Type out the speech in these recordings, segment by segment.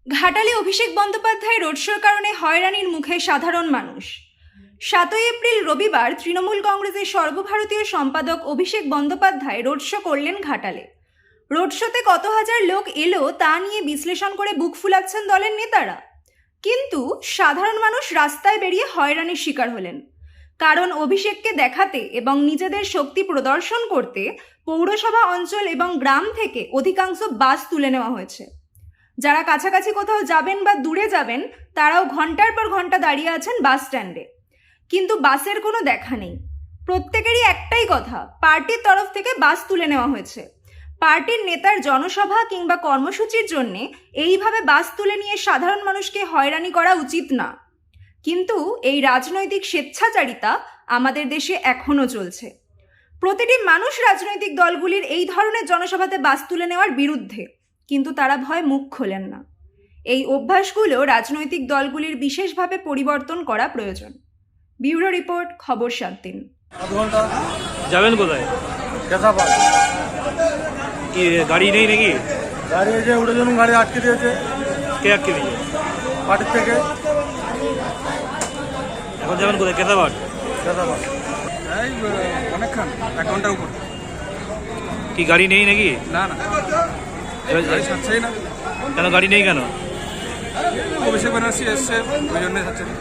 ঘাটালে অভিষেক বন্দ্যোপাধ্যায় রোড শোর কারণে হয়রানির মুখে সাধারণ মানুষ। 7 এপ্রিল রবিবার তৃণমূল কংগ্রেসের সর্বভারতীয় সম্পাদক অভিষেক বন্দ্যোপাধ্যায় রোড শো করলেন ঘাটালে। রোড শোতে কত হাজার লোক এলো তা নিয়ে বিশ্লেষণ করে বুক ফুলাচ্ছেন দলের নেতারা, কিন্তু সাধারণ মানুষ রাস্তায় বেরিয়ে হয়রানির শিকার হলেন। কারণ অভিষেককে দেখাতে এবং নিজেদের শক্তি প্রদর্শন করতে পৌরসভা অঞ্চল এবং গ্রাম থেকে অধিকাংশ বাস তুলে নেওয়া হয়েছে। যারা কাছাকাছি কোথাও যাবেন বা দূরে যাবেন তারাও ঘন্টার পর ঘন্টা দাঁড়িয়ে আছেন বাস স্ট্যান্ডে, কিন্তু বাসের কোনো দেখা নেই। প্রত্যেকেরই একটাই কথা, পার্টির তরফ থেকে বাস তুলে নেওয়া হয়েছে। পার্টির নেতার জনসভা কিংবা কর্মসূচির জন্যে এইভাবে বাস তুলে নিয়ে সাধারণ মানুষকে হয়রানি করা উচিত না। কিন্তু এই রাজনৈতিক স্বেচ্ছাচারিতা আমাদের দেশে এখনও চলছে। প্রতিটি মানুষ রাজনৈতিক দলগুলির এই ধরনের জনসভাতে বাস তুলে নেওয়ার বিরুদ্ধে, কিন্তু তারা ভয়ে মুখ খোলেন না। এই অভ্যাসগুলো রাজনৈতিক দলগুলির বিশেষভাবে পরিবর্তন করা প্রয়োজন। ব্যুরো রিপোর্ট, খবর 7 দিন। আধ ঘন্টা যাবেন কোথায়? কেসাপাল। কি গাড়ি নেই নাকি? গাড়ি এই যে উঠে জন্য গাড়ি আটকে দিয়েছে কে আটকে দিয়েছে? পার্টির থেকে। এখন যাবেন কোথায়? কেসাপাট। কেসাপাল এই অনেকক্ষণ, 1 ঘন্টার উপর। কি গাড়ি নেই নাকি? না না, গাড়ি ছাড়ছেই না। কেন গাড়ি নেই কেন? অভিষেক ব্যানার্জি এসছে, ওই জন্য ছাড়ছে না।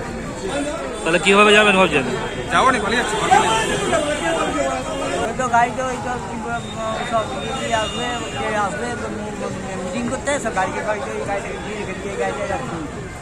তাহলে কিভাবে যাবেন ভাবছেন? যাবো নি, পালিয়ে যাচ্ছি। তো গাড়ি তো সব আসবে আসবে মিটিং করতে, সব গাড়িতে গাড়িতে গাড়িতে যাচ্ছি।